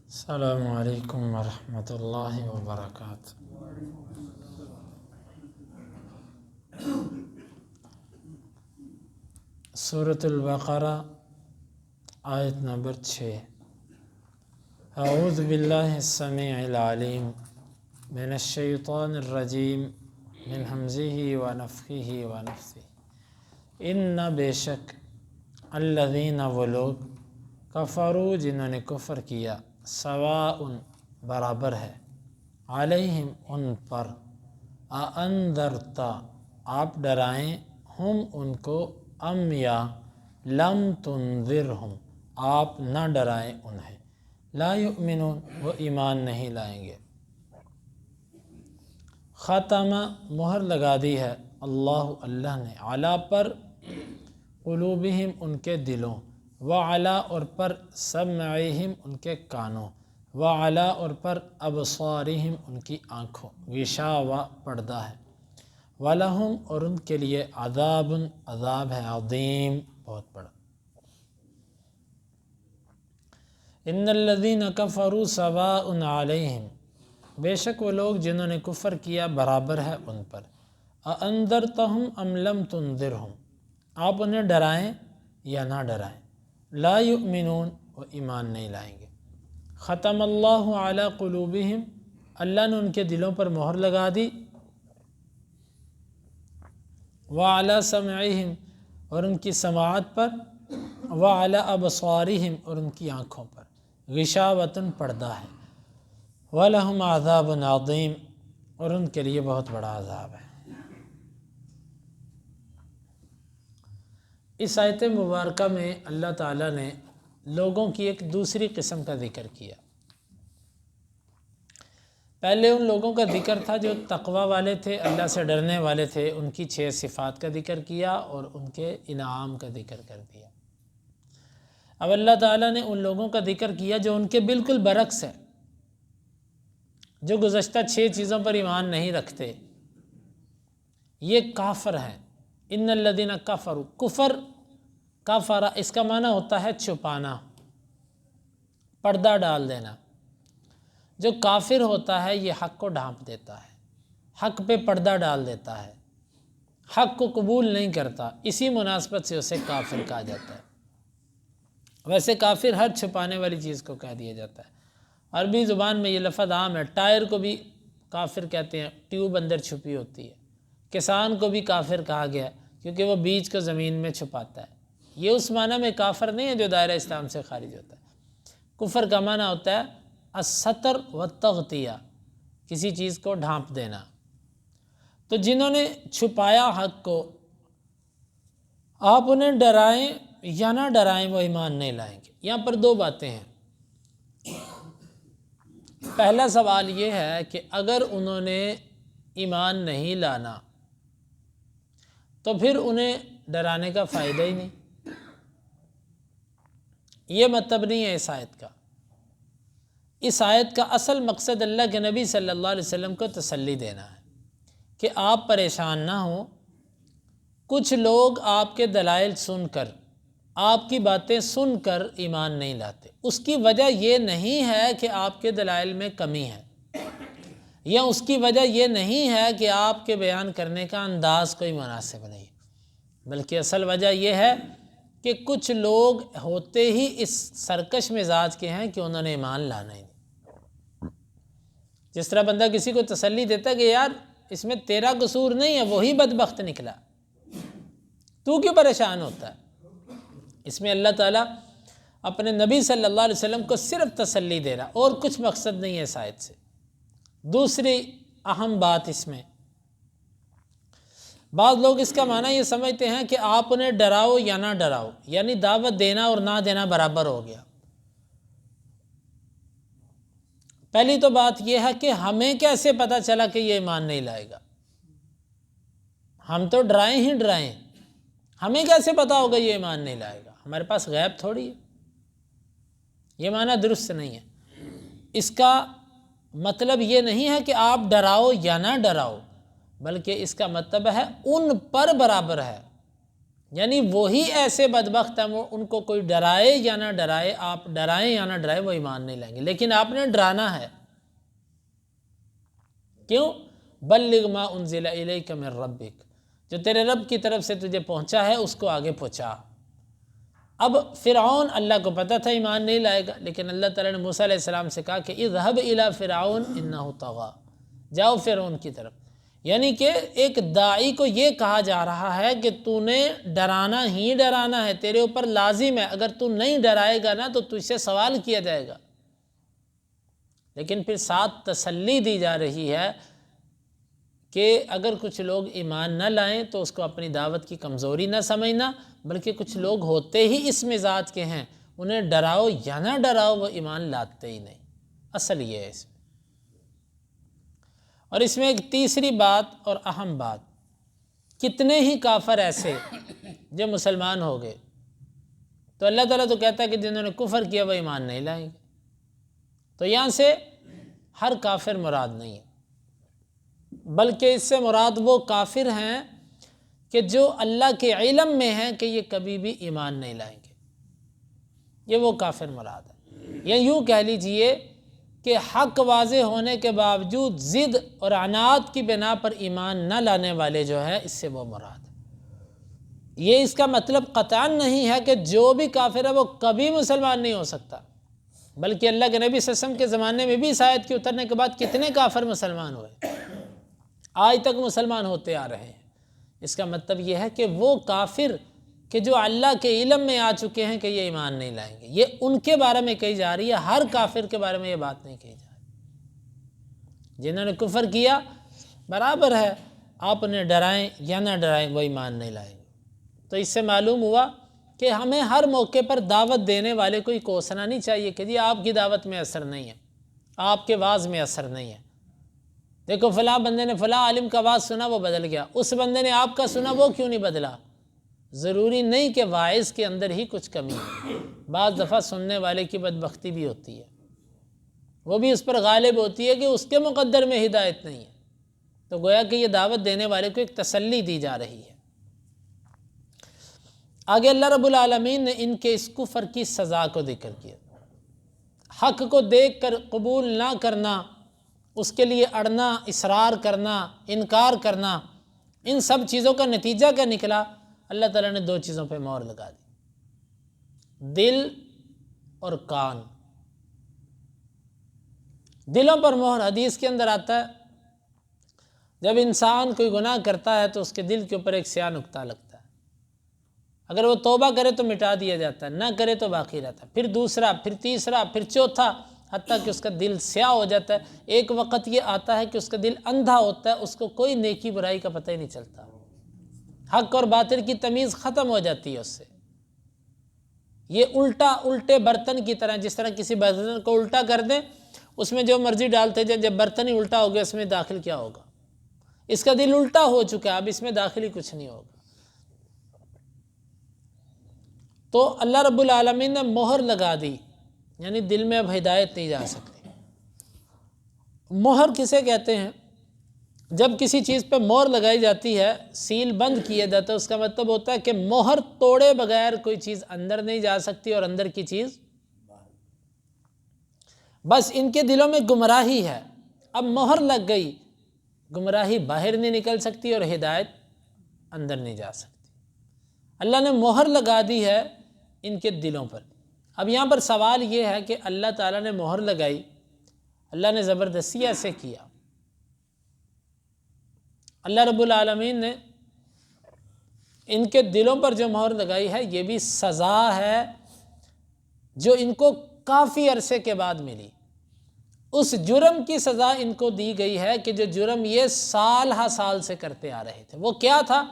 السلام علیکم ورحمۃ اللہ وبرکاتہ۔ سورۃ البقرہ آیت نمبر 6۔ اعوذ باللہ السمیع العلیم من الشیطان الرجیم من ہمزہ ونفخہ ونفثہ۔ ان بے شک الذین وہ لوگ کفروا جنہوں نے کفر کیا، سواء برابر ہے، علیہم ان پر، اانذرتا آپ ڈرائیں، ہم ان کو، ام یا لم تنذرہم آپ نہ ڈرائیں انہیں، لا یؤمنون وہ ایمان نہیں لائیں گے۔ ختم مہر لگا دی ہے اللہ نے، علی پر، قلوبہم ان کے دلوں، وعلی اور پر، سمعہم ان کے کانوں، وعلی اور پر، ابصارہم ان کی آنکھوں، غشاوہ پردہ ہے، وَلَهُمْ اور ان کے لیے، عذاب عذاب ہے، عظیم بہت بڑا۔ ان الذین کفروا سواء علیہم بے شک وہ لوگ جنہوں نے کفر کیا برابر ہے ان پر، اانذرتہم ام لم تنذرہم آپ انہیں ڈرائیں یا نہ ڈرائیں، لا یؤمنون وہ ایمان نہیں لائیں گے۔ ختم اللہ علی قلوبہم اللہ نے ان کے دلوں پر مہر لگا دی، وعلی سمعہم اور ان کی سماعت پر، وعلی ابصارہم اور ان کی آنکھوں پر، غشاوۃ پردہ ہے، وَلَهُمْ عَذَابٌ عَظِيمٌ اور ان کے لیے بہت بڑا عذاب ہے۔ اس آیت مبارکہ میں اللہ تعالیٰ نے لوگوں کی ایک دوسری قسم کا ذکر کیا۔ پہلے ان لوگوں کا ذکر تھا جو تقوی والے تھے، اللہ سے ڈرنے والے تھے، ان کی 6 صفات کا ذکر کیا اور ان کے انعام کا ذکر کر دیا۔ اب اللہ تعالیٰ نے ان لوگوں کا ذکر کیا جو ان کے بالکل برعکس ہے، جو گزشتہ 6 چیزوں پر ایمان نہیں رکھتے، یہ کافر ہیں۔ ان الذین کفروا، کفر کفر اس کا معنی ہوتا ہے چھپانا، پردہ ڈال دینا۔ جو کافر ہوتا ہے یہ حق کو ڈھانپ دیتا ہے، حق پہ پردہ ڈال دیتا ہے، حق کو قبول نہیں کرتا، اسی مناسبت سے اسے کافر کہا جاتا ہے۔ ویسے کافر ہر چھپانے والی چیز کو کہہ دیا جاتا ہے، عربی زبان میں یہ لفظ عام ہے۔ ٹائر کو بھی کافر کہتے ہیں، ٹیوب اندر چھپی ہوتی ہے۔ کسان کو بھی کافر کہا گیا کیونکہ وہ بیج کو زمین میں چھپاتا ہے۔ یہ اس معنی میں کافر نہیں ہے جو دائرہ اسلام سے خارج ہوتا ہے۔ کفر کا معنی ہوتا ہے الستر والتغطیہ، کسی چیز کو ڈھانپ دینا۔ تو جنہوں نے چھپایا حق کو، آپ انہیں ڈرائیں یا نہ ڈرائیں وہ ایمان نہیں لائیں گے۔ یہاں پر 2 باتیں ہیں۔ پہلا سوال یہ ہے کہ اگر انہوں نے ایمان نہیں لانا تو پھر انہیں ڈرانے کا فائدہ ہی نہیں۔ یہ مطلب نہیں ہے اس آیت کا۔ اس آیت کا اصل مقصد اللہ کے نبی صلی اللہ علیہ وسلم کو تسلی دینا ہے کہ آپ پریشان نہ ہوں۔ کچھ لوگ آپ کے دلائل سن کر، آپ کی باتیں سن کر ایمان نہیں لاتے، اس کی وجہ یہ نہیں ہے کہ آپ کے دلائل میں کمی ہے، یا اس کی وجہ یہ نہیں ہے کہ آپ کے بیان کرنے کا انداز کوئی مناسب نہیں، بلکہ اصل وجہ یہ ہے کہ کچھ لوگ ہوتے ہی اس سرکش مزاج کے ہیں کہ انہوں نے ایمان لانا ہی نہیں۔ جس طرح بندہ کسی کو تسلی دیتا ہے کہ یار اس میں تیرا قصور نہیں ہے، وہی بدبخت نکلا، تو کیوں پریشان ہوتا ہے؟ اس میں اللہ تعالیٰ اپنے نبی صلی اللہ علیہ وسلم کو صرف تسلی دے رہا، اور کچھ مقصد نہیں ہے اس آیت سے۔ دوسری اہم بات اس میں، بعض لوگ اس کا معنی یہ سمجھتے ہیں کہ آپ انہیں ڈراؤ یا نہ ڈراؤ، یعنی دعوت دینا اور نہ دینا برابر ہو گیا۔ پہلی تو بات یہ ہے کہ ہمیں کیسے پتہ چلا کہ یہ ایمان نہیں لائے گا؟ ہم تو ڈرائیں ہی ڈرائیں، ہمیں کیسے پتہ ہوگا یہ ایمان نہیں لائے گا؟ ہمارے پاس غیب تھوڑی ہے۔ یہ معنی درست نہیں ہے۔ اس کا مطلب یہ نہیں ہے کہ آپ ڈراؤ یا نہ ڈراؤ، بلکہ اس کا مطلب ہے ان پر برابر ہے، یعنی وہی ایسے بدبخت ہیں وہ ان کو کوئی ڈرائے یا نہ ڈرائے، آپ ڈرائیں یا نہ ڈرائے وہ ایمان نہیں لائیں گے، لیکن آپ نے ڈرانا ہے۔ کیوں؟ بلغ ما انزل الیک من ربک، جو تیرے رب کی طرف سے تجھے پہنچا ہے اس کو آگے پہنچا۔ اب فرعون، اللہ کو پتہ تھا ایمان نہیں لائے گا، لیکن اللہ تعالیٰ نے موسیٰ علیہ السلام سے کہا کہ اذهب الی فرعون انہ طغی، جاؤ فرعون کی طرف۔ یعنی کہ ایک داعی کو یہ کہا جا رہا ہے کہ تو نے ڈرانا ہی ڈرانا ہے، تیرے اوپر لازم ہے، اگر تو نہیں ڈرائے گا نا تو تجھ سے سوال کیا جائے گا۔ لیکن پھر ساتھ تسلی دی جا رہی ہے کہ اگر کچھ لوگ ایمان نہ لائیں تو اس کو اپنی دعوت کی کمزوری نہ سمجھنا، بلکہ کچھ لوگ ہوتے ہی اس مزاج کے ہیں، انہیں ڈراؤ یا نہ ڈراؤ وہ ایمان لاتے ہی نہیں۔ اصل یہ ہے اس میں۔ اور اس میں ایک تیسری بات اور اہم بات، کتنے ہی کافر ایسے جو مسلمان ہو گئے تو اللہ تعالیٰ تو کہتا ہے کہ جنہوں نے کفر کیا وہ ایمان نہیں لائیں گے، تو یہاں سے ہر کافر مراد نہیں ہے، بلکہ اس سے مراد وہ کافر ہیں کہ جو اللہ کے علم میں ہیں کہ یہ کبھی بھی ایمان نہیں لائیں گے، یہ وہ کافر مراد ہے۔ یا یوں کہہ لیجئے کہ حق واضح ہونے کے باوجود ضد اور عناد کی بنا پر ایمان نہ لانے والے جو ہے، اس سے وہ مراد ہے۔ یہ اس کا مطلب قطعاً نہیں ہے کہ جو بھی کافر ہے وہ کبھی مسلمان نہیں ہو سکتا، بلکہ اللہ کے نبی صلی اللہ علیہ وسلم کے زمانے میں بھی اس آیت کے اترنے کے بعد کتنے کافر مسلمان ہوئے، آج تک مسلمان ہوتے آ رہے ہیں۔ اس کا مطلب یہ ہے کہ وہ کافر کہ جو اللہ کے علم میں آ چکے ہیں کہ یہ ایمان نہیں لائیں گے، یہ ان کے بارے میں کہی جا رہی ہے، ہر کافر کے بارے میں یہ بات نہیں کہی جا رہی۔ جنہوں نے کفر کیا برابر ہے، آپ انہیں ڈرائیں یا نہ ڈرائیں وہ ایمان نہیں لائیں گے۔ تو اس سے معلوم ہوا کہ ہمیں ہر موقع پر دعوت دینے والے کو ہی کوسنا نہیں چاہیے کہ جی آپ کی دعوت میں اثر نہیں ہے، آپ کے واعظ میں اثر نہیں ہے، دیکھو فلاں بندے نے فلاں عالم کا واعظ سنا وہ بدل گیا، اس بندے نے آپ کا سنا وہ کیوں نہیں بدلا؟ ضروری نہیں کہ واعظ کے اندر ہی کچھ کمی ہے، بعض دفعہ سننے والے کی بدبختی بھی ہوتی ہے، وہ بھی اس پر غالب ہوتی ہے کہ اس کے مقدر میں ہدایت نہیں ہے، تو گویا کہ یہ دعوت دینے والے کو ایک تسلی دی جا رہی ہے۔ آگے اللہ رب العالمین نے ان کے اس کفر کی سزا کو ذکر کیا، حق کو دیکھ کر قبول نہ کرنا، اس کے لیے اڑنا، اصرار کرنا، انکار کرنا، ان سب چیزوں کا نتیجہ کیا نکلا؟ اللہ تعالیٰ نے دو چیزوں پہ مہر لگا دی، دل اور کان۔ دلوں پر مہر، حدیث کے اندر آتا ہے جب انسان کوئی گناہ کرتا ہے تو اس کے دل کے اوپر ایک سیاہ نقطہ لگتا ہے، اگر وہ توبہ کرے تو مٹا دیا جاتا ہے، نہ کرے تو باقی رہتا ہے، پھر دوسرا، پھر تیسرا، پھر چوتھا، حتیٰ کہ اس کا دل سیاہ ہو جاتا ہے۔ ایک وقت یہ آتا ہے کہ اس کا دل اندھا ہوتا ہے، اس کو کوئی نیکی برائی کا پتہ ہی نہیں چلتا، حق اور باطل کی تمیز ختم ہو جاتی ہے اس سے۔ یہ الٹے برتن کی طرح، جس طرح کسی برتن کو الٹا کر دیں اس میں جو مرضی ڈالتے جائیں، جب برتن ہی الٹا ہو گیا اس میں داخل کیا ہوگا؟ اس کا دل الٹا ہو چکا ہے، اب اس میں داخل ہی کچھ نہیں ہوگا۔ تو اللہ رب العالمین نے مہر لگا دی، یعنی دل میں اب ہدایت نہیں جا سکتی۔ مہر کسے کہتے ہیں؟ جب کسی چیز پہ مہر لگائی جاتی ہے، سیل بند کیا جاتا ہے، اس کا مطلب ہوتا ہے کہ مہر توڑے بغیر کوئی چیز اندر نہیں جا سکتی اور اندر کی چیز بس ان کے دلوں میں گمراہی ہے، اب مہر لگ گئی، گمراہی باہر نہیں نکل سکتی اور ہدایت اندر نہیں جا سکتی۔ اللہ نے مہر لگا دی ہے ان کے دلوں پر۔ اب یہاں پر سوال یہ ہے کہ اللہ تعالیٰ نے مہر لگائی، اللہ نے زبردستی ایسے کیا؟ اللہ رب العالمین نے ان کے دلوں پر جو مہر لگائی ہے یہ بھی سزا ہے جو ان کو کافی عرصے کے بعد ملی۔ اس جرم کی سزا ان کو دی گئی ہے کہ جو جرم یہ سال ہا سال سے کرتے آ رہے تھے۔ وہ کیا تھا؟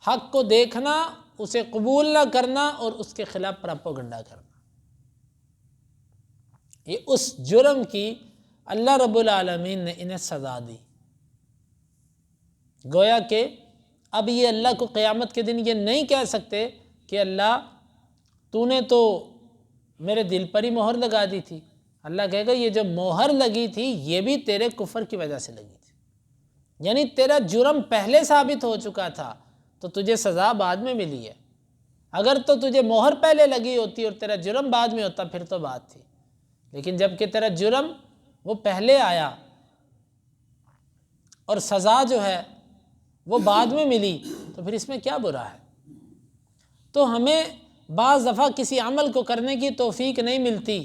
حق کو دیکھنا، اسے قبول نہ کرنا اور اس کے خلاف پراپیگنڈا کرنا۔ یہ اس جرم کی اللہ رب العالمین نے انہیں سزا دی۔ گویا کہ اب یہ اللہ کو قیامت کے دن یہ نہیں کہہ سکتے کہ اللہ تو نے تو میرے دل پر ہی مہر لگا دی تھی۔ اللہ کہے گا یہ جو مہر لگی تھی یہ بھی تیرے کفر کی وجہ سے لگی تھی، یعنی تیرا جرم پہلے ثابت ہو چکا تھا تو تجھے سزا بعد میں ملی ہے۔ اگر تو تجھے مہر پہلے لگی ہوتی اور تیرا جرم بعد میں ہوتا پھر تو بات تھی، لیکن جب کہ تیرا جرم وہ پہلے آیا اور سزا جو ہے وہ بعد میں ملی تو پھر اس میں کیا برا ہے؟ تو ہمیں بعض دفعہ کسی عمل کو کرنے کی توفیق نہیں ملتی،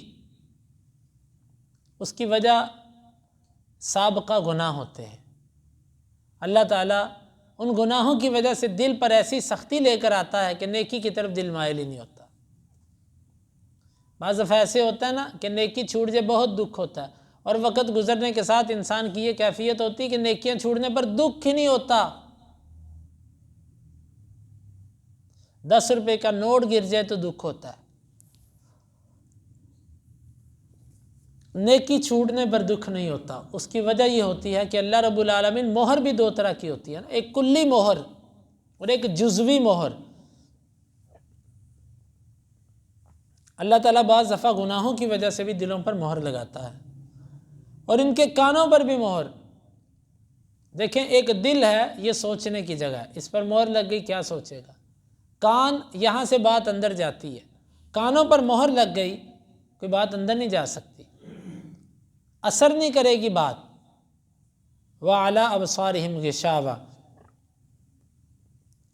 اس کی وجہ سابقہ گناہ ہوتے ہیں۔ اللہ تعالیٰ ان گناہوں کی وجہ سے دل پر ایسی سختی لے کر آتا ہے کہ نیکی کی طرف دل مائل ہی نہیں ہوتا۔ بعض دفعہ ایسے ہوتا ہے نا کہ نیکی چھوٹ جائے بہت دکھ ہوتا ہے، اور وقت گزرنے کے ساتھ انسان کی یہ کیفیت ہوتی ہے کہ نیکیاں چھوڑنے پر دکھ ہی نہیں ہوتا۔ 10 روپے کا نوٹ گر جائے تو دکھ ہوتا ہے، نیکی چھوٹنے پر دکھ نہیں ہوتا۔ اس کی وجہ یہ ہوتی ہے کہ اللہ رب العالمین مہر بھی دو طرح کی ہوتی ہے نا، ایک کلی مہر اور ایک جزوی مہر۔ اللہ تعالیٰ بعض دفعہ گناہوں کی وجہ سے بھی دلوں پر مہر لگاتا ہے، اور ان کے کانوں پر بھی مہر۔ دیکھیں ایک دل ہے، یہ سوچنے کی جگہ ہے، اس پر مہر لگ گئی کیا سوچے گا؟ کان، یہاں سے بات اندر جاتی ہے، کانوں پر مہر لگ گئی کوئی بات اندر نہیں جا سکتی، اثر نہیں کرے گی بات۔ وَعَلَىٰ أَبْصَارِهِمْ غِشَاوَةٌ،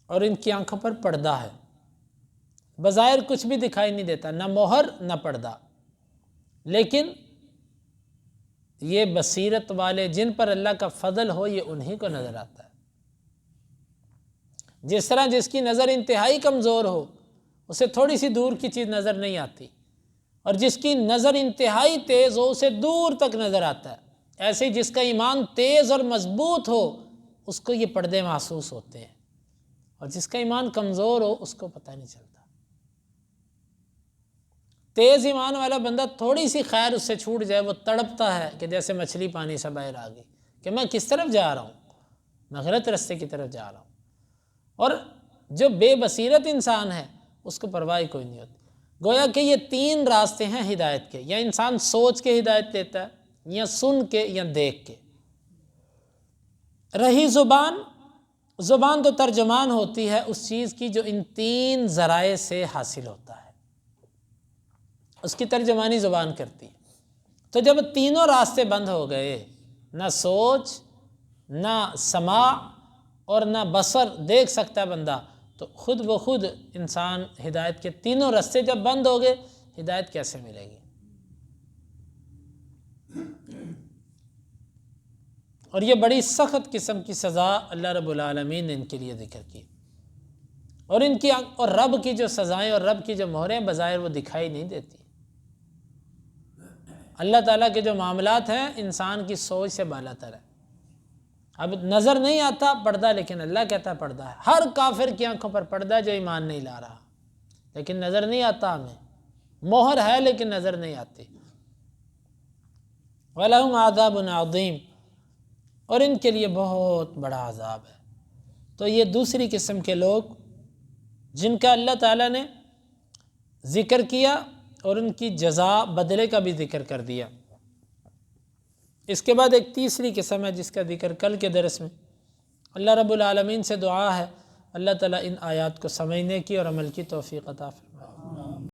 اور ان کی آنکھوں پر پردہ ہے، بظاہر کچھ بھی دکھائی نہیں دیتا، نہ مہر نہ پردہ، لیکن یہ بصیرت والے جن پر اللہ کا فضل ہو یہ انہی کو نظر آتا ہے۔ جس طرح جس کی نظر انتہائی کمزور ہو اسے تھوڑی سی دور کی چیز نظر نہیں آتی، اور جس کی نظر انتہائی تیز ہو اسے دور تک نظر آتا ہے۔ ایسے ہی جس کا ایمان تیز اور مضبوط ہو اس کو یہ پردے محسوس ہوتے ہیں، اور جس کا ایمان کمزور ہو اس کو پتہ نہیں چلتا۔ تیز ایمان والا بندہ تھوڑی سی خیر اس سے چھوٹ جائے وہ تڑپتا ہے کہ جیسے مچھلی پانی سے باہر آ گئی، کہ میں کس طرف جا رہا ہوں، میں غلط راستے کی طرف جا رہا ہوں۔ اور جو بے بصیرت انسان ہے اس کو پرواہ کوئی نہیں ہوتی۔ گویا کہ یہ 3 راستے ہیں ہدایت کے، یا انسان سوچ کے ہدایت لیتا ہے، یا سن کے، یا دیکھ کے۔ رہی زبان، زبان تو ترجمان ہوتی ہے اس چیز کی جو ان 3 ذرائع سے حاصل ہوتا ہے، اس کی ترجمانی زبان کرتی ہے۔ تو جب تینوں راستے بند ہو گئے، نہ سوچ، نہ سماع اور نہ بصر دیکھ سکتا بندہ، تو خود بخود انسان ہدایت کے تینوں راستے جب بند ہو گئے ہدایت کیسے ملے گی؟ اور یہ بڑی سخت قسم کی سزا اللہ رب العالمین نے ان کے لیے ذکر کی، اور ان کی اور رب کی جو سزائیں اور رب کی جو مہریں بظاہر وہ دکھائی نہیں دیتی۔ اللہ تعالیٰ کے جو معاملات ہیں انسان کی سوچ سے بالا تر ہے۔ اب نظر نہیں آتا پردہ، لیکن اللہ کہتا پردہ ہے۔ ہر کافر کی آنکھوں پر پردہ جو ایمان نہیں لا رہا، لیکن نظر نہیں آتا ہمیں، مہر ہے لیکن نظر نہیں آتی۔ وَلَهُمْ عَذَابٌ عَظِيمٌ، اور ان کے لیے بہت بڑا عذاب ہے۔ تو یہ دوسری قسم کے لوگ جن کا اللہ تعالیٰ نے ذکر کیا اور ان کی جزا بدلے کا بھی ذکر کر دیا۔ اس کے بعد ایک تیسری قسم ہے جس کا ذکر کل کے درس میں۔ اللہ رب العالمین سے دعا ہے اللہ تعالیٰ ان آیات کو سمجھنے کی اور عمل کی توفیق عطا فرمائے۔